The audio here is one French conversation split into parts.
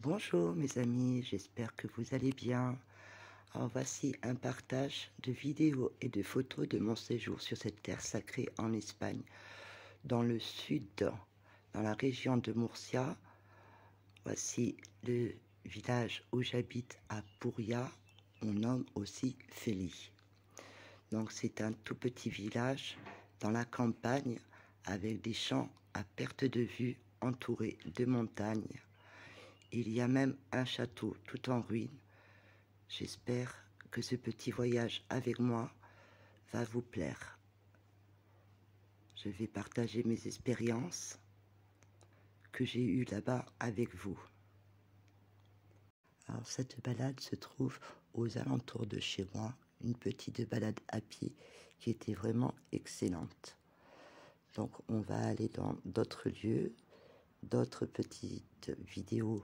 Bonjour mes amis, j'espère que vous allez bien. Alors voici un partage de vidéos et de photos de mon séjour sur cette terre sacrée en Espagne, dans le sud, dans la région de Murcia. Voici le village où j'habite à Puria, on nomme aussi Feli. Donc c'est un tout petit village dans la campagne avec des champs à perte de vue entourés de montagnes. Il y a même un château tout en ruine. J'espère que ce petit voyage avec moi va vous plaire. Je vais partager mes expériences que j'ai eues là-bas avec vous. Alors cette balade se trouve aux alentours de chez moi, une petite balade à pied qui était vraiment excellente. Donc on va aller dans d'autres lieux, d'autres petites vidéos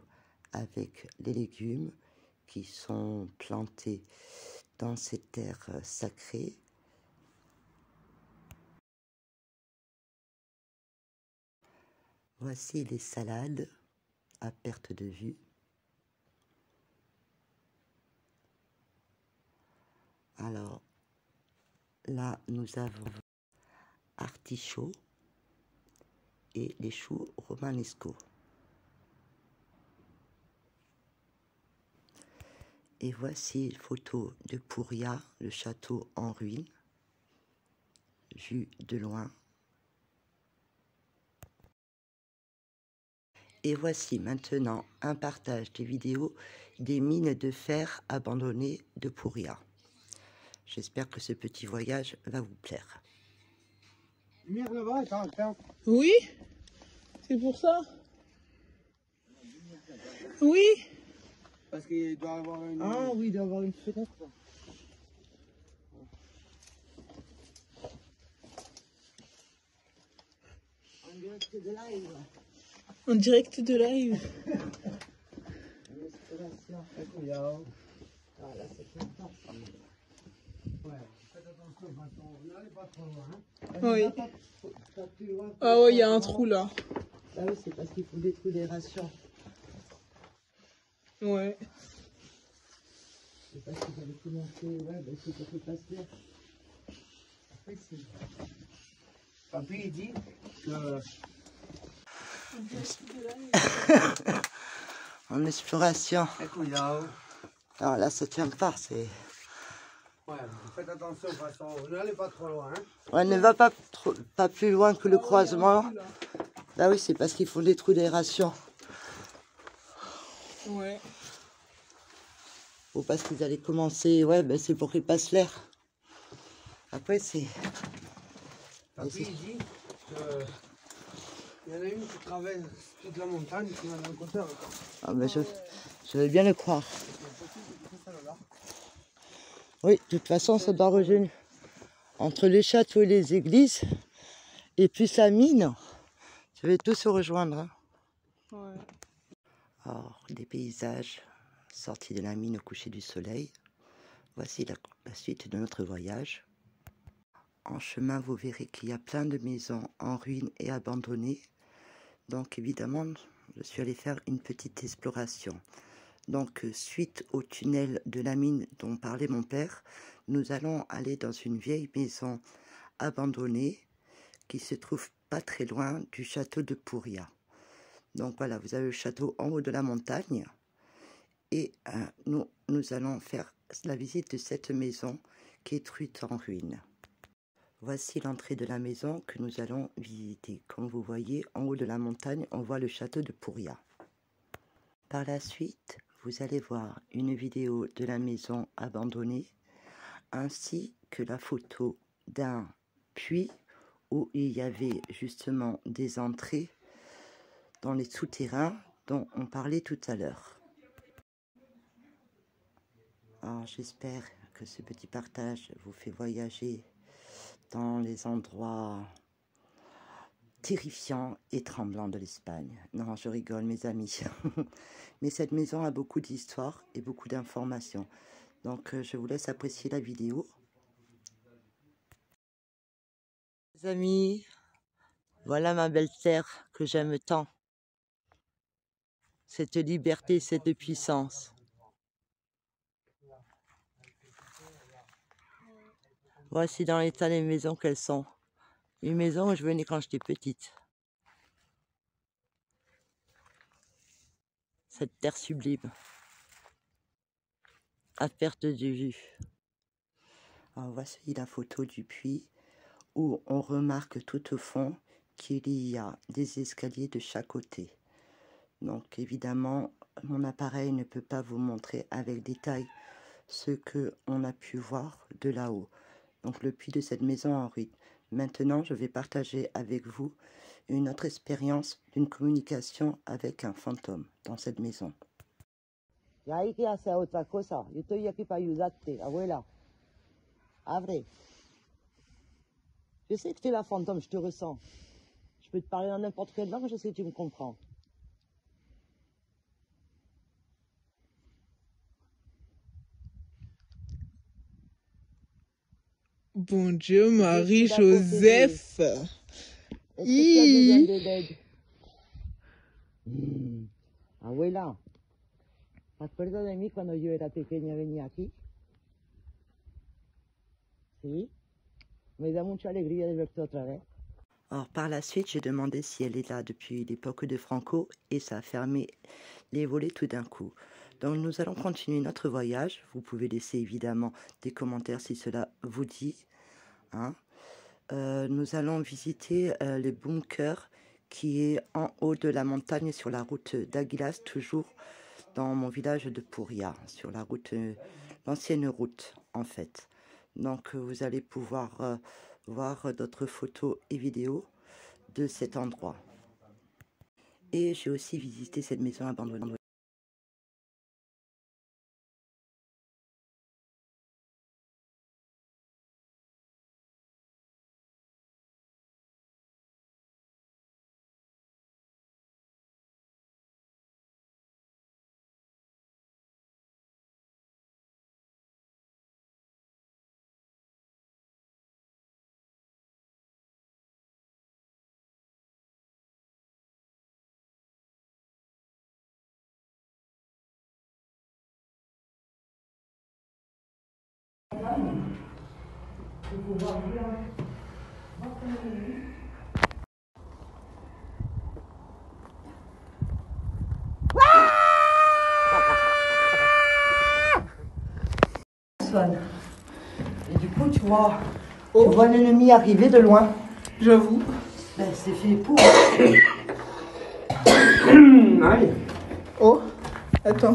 avec les légumes qui sont plantés dans ces terres sacrées. Voici les salades à perte de vue. Alors là, nous avons artichaut et les choux romanesco. Et voici une photo de Puria, le château en ruine, vu de loin. Et voici maintenant un partage des vidéos des mines de fer abandonnées de Puria. J'espère que ce petit voyage va vous plaire. Oui, c'est pour ça. Oui. Parce qu'il doit avoir une... Ah oui, il doit y avoir une fenêtre. En direct de live. En direct de live. Ah, là, c'est sympa. Ouais, faites attention, n'allez pas trop loin. Oui. Pas plus loin que Ah ouais, il y a un trou là. Ah oui, c'est parce qu'il faut des trous d'aération. Ouais. C'est parce que vous avez commencé, ouais, ben c'est pour que passe l'air. Après, c'est... Papy, il dit que... En exploration. Écoute, Alors là, ça tient pas, c'est... ouais, faites attention, de toute façon, n'allez pas trop loin. Hein. Ouais, ne va pas, pas plus loin que le croisement. Bah oui, c'est parce qu'ils font des trous d'aération. Ouais. Ou parce qu'ils allaient commencer, ouais, ben c'est pour qu'ils passent l'air. Après, c'est... Papy, il dit que... Il y en a une qui traverse toute la montagne, qui va dans le côté encore. Ah ben je vais bien le croire. Oui, de toute façon, ça doit rejoindre entre les châteaux et les églises, et puis sa mine, ça va tout se rejoindre. Hein. Ouais. Alors, des paysages sortis de la mine au coucher du soleil. Voici la suite de notre voyage. En chemin, vous verrez qu'il y a plein de maisons en ruine et abandonnées. Donc, évidemment, je suis allée faire une petite exploration. Donc, suite au tunnel de la mine dont parlait mon père, nous allons aller dans une vieille maison abandonnée qui se trouve pas très loin du château de Puria. Donc voilà, vous avez le château en haut de la montagne et nous allons faire la visite de cette maison qui est truite en ruine. Voici l'entrée de la maison que nous allons visiter. Comme vous voyez, en haut de la montagne, on voit le château de Puria. Par la suite, vous allez voir une vidéo de la maison abandonnée, ainsi que la photo d'un puits où il y avait justement des entrées dans les souterrains dont on parlait tout à l'heure. Alors j'espère que ce petit partage vous fait voyager dans les endroits terrifiants et tremblants de l'Espagne. Non, je rigole mes amis. Mais cette maison a beaucoup d'histoires et beaucoup d'informations. Donc je vous laisse apprécier la vidéo. Les amis, voilà ma belle terre que j'aime tant. cette liberté, cette puissance. Voici dans l'état des maisons qu'elles sont. Une maison où je venais quand j'étais petite. Cette terre sublime, à perte de vue. Alors voici la photo du puits où on remarque tout au fond qu'il y a des escaliers de chaque côté. Donc évidemment, mon appareil ne peut pas vous montrer avec détail ce que on a pu voir de là-haut. Donc le puits de cette maison en ruine. Maintenant, je vais partager avec vous une autre expérience d'une communication avec un fantôme dans cette maison. Abre. Je sais que tu es la fantôme, je te ressens. Je peux te parler dans n'importe quelle langue, je sais que tu me comprends. Bon Dieu, Marie-Joseph. Est-ce que tu as besoin de l'aide? Abuela, ¿te acuerdas de mí cuando yo era pequeña venía aquí? Sí. Me da mucha alegría de verte otra vez. Alors par la suite, j'ai demandé si elle est là depuis l'époque de Franco et ça a fermé les volets tout d'un coup. Donc nous allons continuer notre voyage. Vous pouvez laisser évidemment des commentaires si cela vous dit. Hein. Nous allons visiter le bunker qui est en haut de la montagne sur la route d'Aguilas, toujours dans mon village de Pouria, sur la route, l'ancienne route en fait. Donc vous allez pouvoir voir d'autres photos et vidéos de cet endroit. Et j'ai aussi visité cette maison abandonnée. Et du coup, tu vois l'ennemi arriver de loin. J'avoue. Ben, c'est fait pour. Allez. Oh, attends.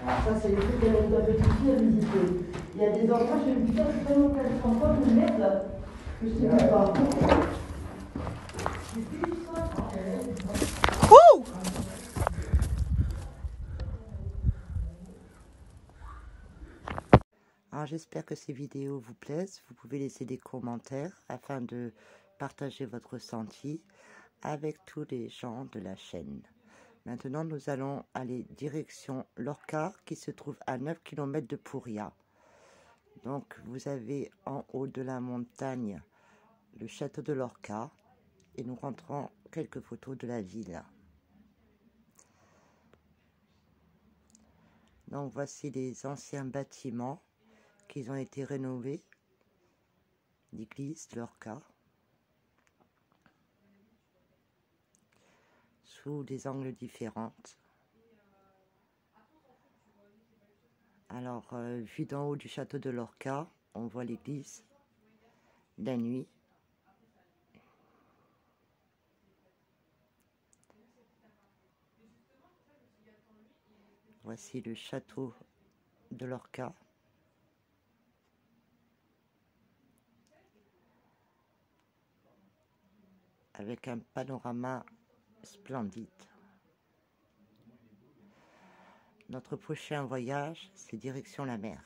Alors ça, c'est le truc que l'on doit petit à visiter. Il y a des endroits, je me dis, c'est tellement qu'elle se fantôme de merde que je ne sais pas. Oh! Alors j'espère que ces vidéos vous plaisent. Vous pouvez laisser des commentaires afin de partager votre ressenti avec tous les gens de la chaîne. Maintenant, nous allons aller direction Lorca qui se trouve à 9 km de Pouria. Donc vous avez en haut de la montagne le château de Lorca et nous rentrons quelques photos de la ville. Donc voici les anciens bâtiments qui ont été rénovés, l'église de Lorca, sous des angles différents. Alors, vu d'en haut du château de Lorca, on voit l'église la nuit. Voici le château de Lorca. Avec un panorama splendide. Notre prochain voyage, c'est direction la mer.